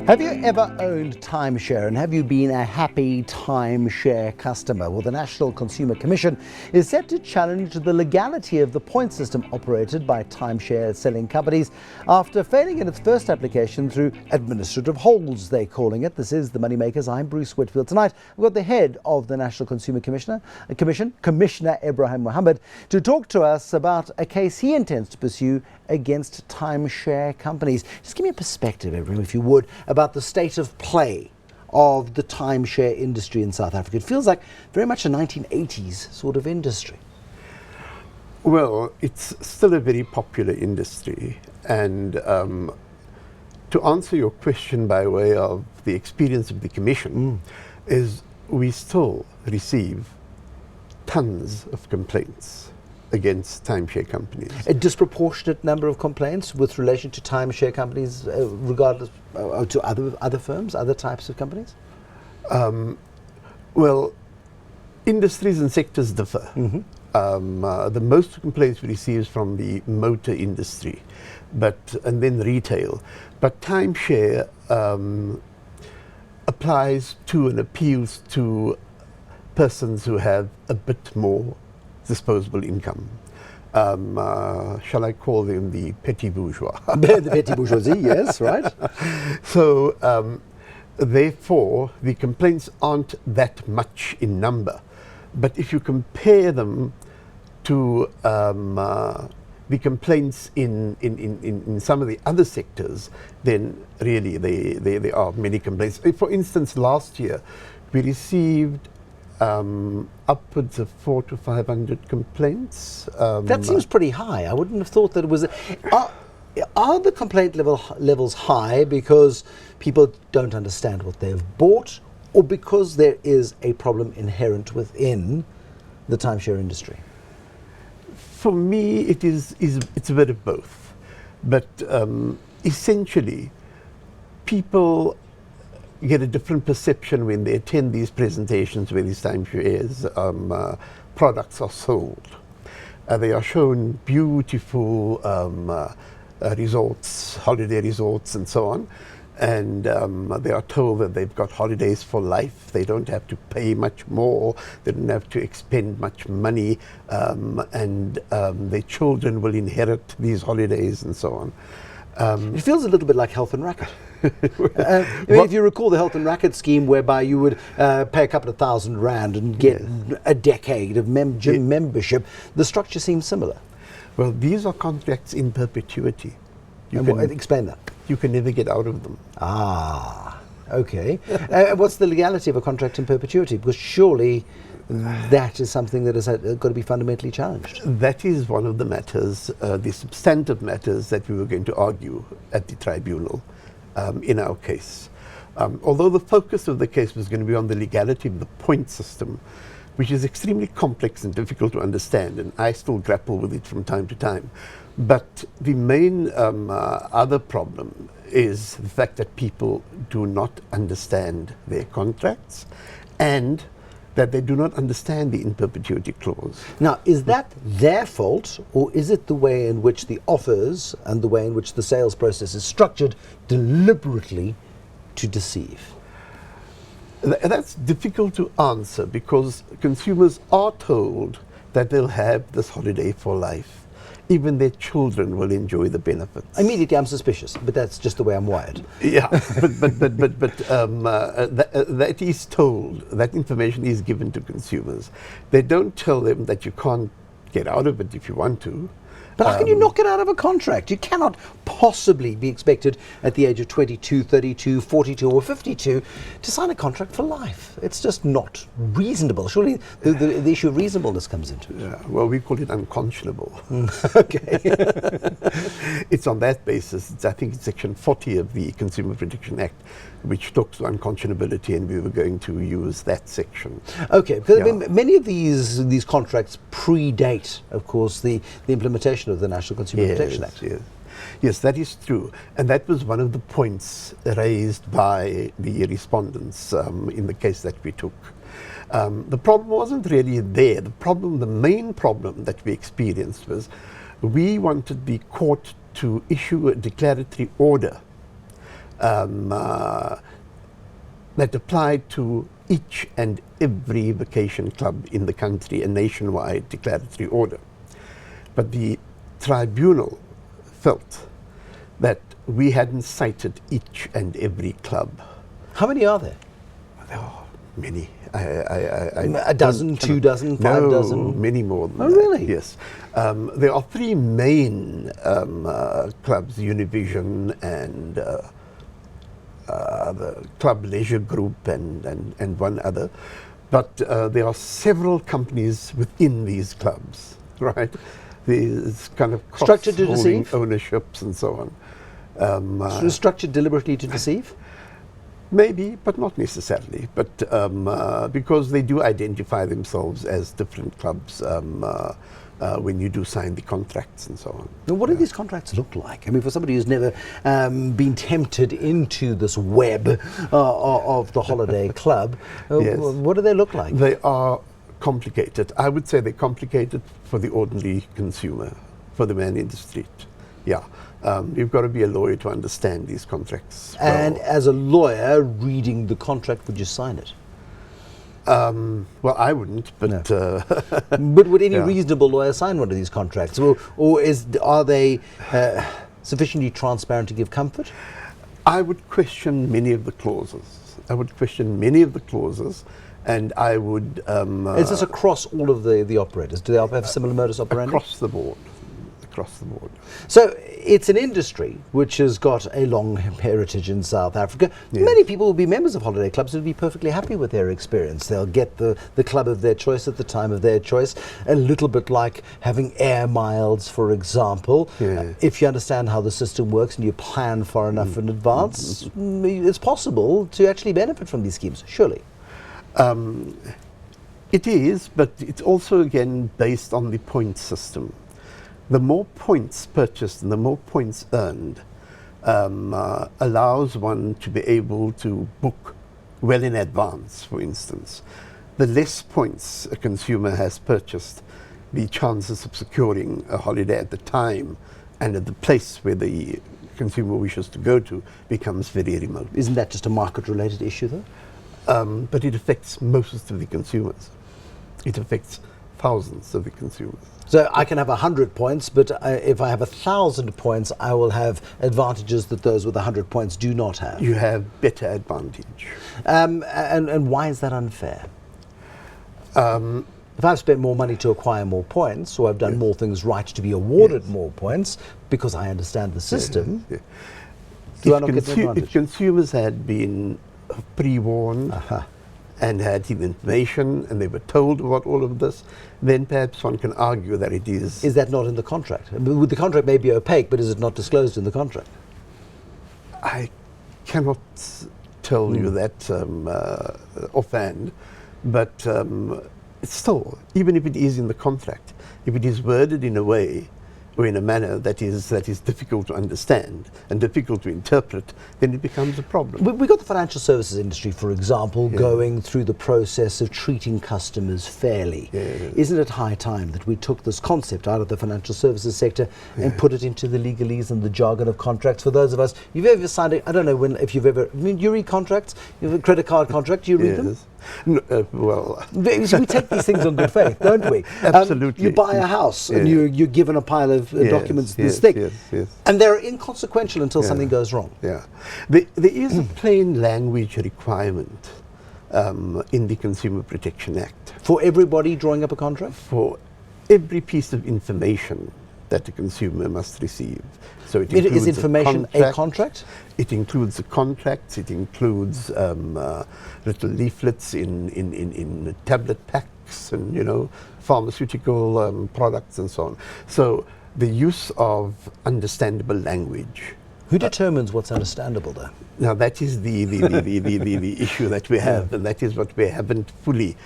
Have you ever owned timeshare, and have you been a happy timeshare customer? Well, the National Consumer Commission is set to challenge the legality of the point system operated by timeshare selling companies after failing in its first application through administrative holes, they're calling it. This is the MoneyMakers. I'm Bruce Whitfield. Tonight, we've got the head of the National Consumer Commission, Commissioner Ebrahim Mohamed, to talk to us about a case he intends to pursue against timeshare companies. Just give me a perspective, Ebrahim, if you would, about the state of play of the timeshare industry in South Africa. It feels like very much a 1980s sort of industry. Well, it's still a very popular industry, and to answer your question by way of the experience of the Commission, is we still receive tons of complaints against timeshare companies. A disproportionate number of complaints with relation to timeshare companies, regardless to other firms, other types of companies? Well, industries and sectors differ. The most complaints we receive is from the motor industry, and then retail. But timeshare applies to and appeals to persons who have a bit more disposable income. Shall I call them the petty bourgeois? The petty bourgeoisie, yes, right. So, therefore, the complaints aren't that much in number. But if you compare them to the complaints in some of the other sectors, then really there are many complaints. For instance, last year, we received upwards of 400 to 500 complaints. That seems pretty high. I wouldn't have thought that it was. Are the complaint levels high because people don't understand what they've bought, or because there is a problem inherent within the timeshare industry? For me, it's a bit of both. But essentially, people get a different perception when they attend these presentations where these timeshare products are sold. They are shown beautiful resorts, holiday resorts and so on, and they are told that they've got holidays for life. They don't have to pay much more, they don't have to expend much money, and their children will inherit these holidays and so on. It feels a little bit like health and racket. If you recall the health and racket scheme, whereby you would pay a couple of £1,000 and get a decade of gym membership, the structure seems similar. Well, these are contracts in perpetuity. Explain that. You can never get out of them. Ah, okay. What's the legality of a contract in perpetuity? Because surely that is something that has got to be fundamentally challenged. That is one of the matters, the substantive matters that we were going to argue at the tribunal in our case. Although the focus of the case was going to be on the legality of the point system, which is extremely complex and difficult to understand, and I still grapple with it from time to time. But the main other problem is the fact that people do not understand their contracts, and that they do not understand the in perpetuity clause. Now, is that their fault, or is it the way in which the offers and the way in which the sales process is structured deliberately to deceive? That's difficult to answer, because consumers are told that they'll have this holiday for life. Even their children will enjoy the benefits. Immediately I'm suspicious, but that's just the way I'm wired. Yeah, but that is told, that information is given to consumers. They don't tell them that you can't get out of it if you want to. But how can you not get out of a contract? You cannot possibly be expected at the age of 22, 32, 42 or 52 to sign a contract for life. It's just not reasonable. Surely the issue of reasonableness comes into it. Yeah, well, we call it unconscionable. Okay. It's on that basis. I think it's Section 40 of the Consumer Protection Act, which talks to unconscionability, and we were going to use that section. Okay, because I mean, many of these contracts predate, of course, the implementation of the National Consumer Protection Act. Yes, that is true. And that was one of the points raised by the respondents in the case that we took. The problem wasn't really there. The main problem that we experienced was we wanted the court to issue a declaratory order um, that applied to each and every vacation club in the country, a nationwide declaratory order. But the tribunal felt that we hadn't cited each and every club. How many are there? There are many. A dozen, 2 dozen, 5 dozen? Many more than Oh, that. really? Yes. There are 3 main clubs, Univision and the Club Leisure Group and one other. But there are several companies within these clubs, right? These kind of Structured to cross-holding deceive? ownerships and so on. Structured deliberately to deceive? Maybe, but not necessarily. But because they do identify themselves as different clubs when you do sign the contracts and so on. Now, what do these contracts look like? I mean, for somebody who's never been tempted into this web of the holiday club, Yes. what do they look like? They are complicated. I would say they're complicated for the ordinary consumer, for the man in the street. Yeah. You've got to be a lawyer to understand these contracts. And as a lawyer reading the contract, would you sign it? Well, I wouldn't, but No. But would any Yeah. reasonable lawyer sign one of these contracts? Or are they sufficiently transparent to give comfort? I would question many of the clauses. And I would... Is this across all of the operators? Do they all have similar modus operandi? across the board. So it's an industry which has got a long heritage in South Africa. Yes. Many people will be members of holiday clubs who will be perfectly happy with their experience. They'll get the club of their choice at the time of their choice, a little bit like having air miles, for example. Yeah. If you understand how the system works and you plan far enough in advance, it's possible to actually benefit from these schemes, surely. It is, but it's also, again, based on the point system. The more points purchased and the more points earned allows one to be able to book well in advance, for instance. The less points a consumer has purchased, the chances of securing a holiday at the time and at the place where the consumer wishes to go to becomes very remote. Isn't that just a market-related issue, though? But it affects most of the consumers. It affects thousands of the consumers. So I can have 100 points, but if I have 1,000 points, I will have advantages that those with 100 points do not have. You have better advantage. And why is that unfair? If I've spent more money to acquire more points, or I've done more things right to be awarded more points, because I understand the system, do I not get the advantage? If consumers had been pre-warned and had the information and they were told about all of this, then perhaps one can argue that it is... Is that not in the contract? I mean, the contract may be opaque, but is it not disclosed in the contract? I cannot tell you that offhand, but still, even if it is in the contract, if it is worded in a way or in a manner that is difficult to understand and difficult to interpret, then it becomes a problem. We got the financial services industry, for example, going through the process of treating customers fairly. Isn't it high time that we took this concept out of the financial services sector and put it into the legalese and the jargon of contracts? For those of us, you've ever signed it, I don't know if you've ever, I mean, you read contracts? You have a credit card contract, do you read them? No, well... We take these things on good faith, don't we? Absolutely. You buy a house and you're given a pile of documents this thick. And they're inconsequential until something goes wrong. Yeah. There is a plain language requirement in the Consumer Protection Act. For everybody drawing up a contract? For every piece of information that the consumer must receive. So it includes is information a contract? It includes the contracts, it includes little leaflets in tablet packs and, you know, pharmaceutical products and so on. So the use of understandable language. Who determines what's understandable, though? Now that is the issue that we have, and that is what we haven't fully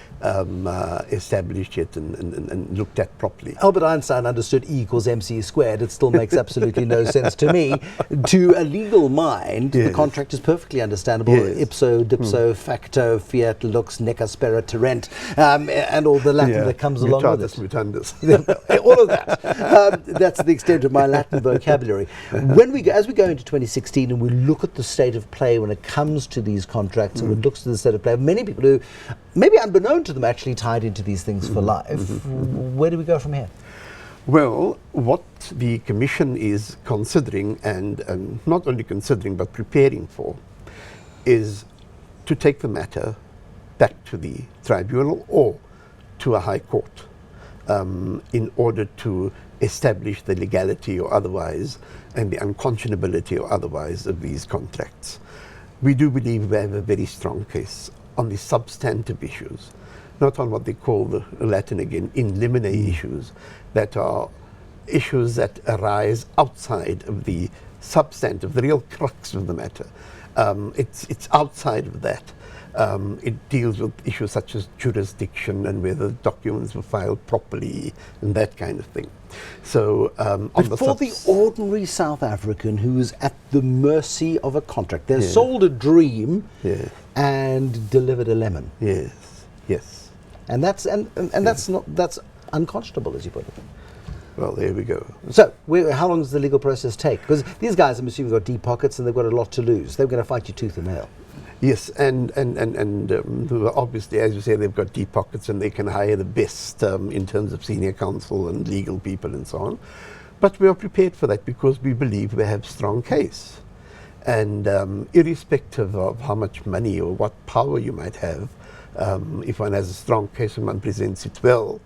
established yet and looked at properly. Albert Einstein understood E equals MC squared. It still makes absolutely no sense to me. To a legal mind, the contract is perfectly understandable. Ipso, dipso, facto, fiat, lux, nec aspera, terrent, and all the Latin that comes along with it. Mutandis. All of that. That's the extent of my Latin vocabulary. As we go into into 2016 and we look at the state of play when it comes to these contracts, and we look at the state of play of many people who, maybe unbeknown to them, actually tied into these things for life, where do we go from here? Well, what the Commission is considering, and not only considering but preparing for, is to take the matter back to the tribunal or to a high court in order to establish the legality or otherwise and the unconscionability or otherwise of these contracts. We do believe we have a very strong case on the substantive issues, not on what they call the Latin again, in limine issues, that are issues that arise outside of the substantive, the real crux of the matter. It's outside of that. It deals with issues such as jurisdiction and whether documents were filed properly and that kind of thing. So, but for the ordinary South African who is at the mercy of a contract, they're sold a dream and delivered a lemon. Yes, yes. And that's that's unconscionable, as you put it. Well, there we go. So, how long does the legal process take? Because these guys, I'm assuming, got deep pockets and they've got a lot to lose. They're going to fight you tooth and nail. Yes, and obviously, as you say, they've got deep pockets and they can hire the best in terms of senior counsel and legal people and so on. But we are prepared for that because we believe we have strong case. And irrespective of how much money or what power you might have, if one has a strong case and one presents it well,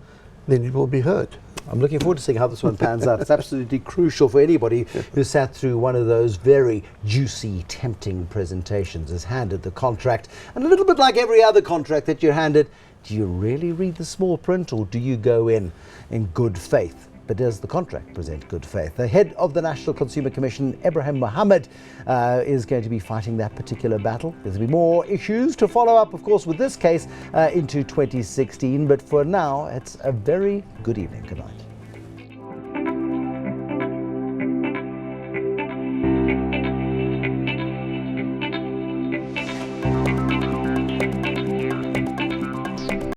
then it will be heard. I'm looking forward to seeing how this one pans out. It's absolutely crucial for anybody who sat through one of those very juicy, tempting presentations, is handed the contract. And a little bit like every other contract that you're handed, do you really read the small print or do you go in good faith? But does the contract present good faith? The head of the National Consumer Commission, Ebrahim Mohamed, is going to be fighting that particular battle. There's going to be more issues to follow up, of course, with this case into 2016. But for now, it's a very good evening. Good night.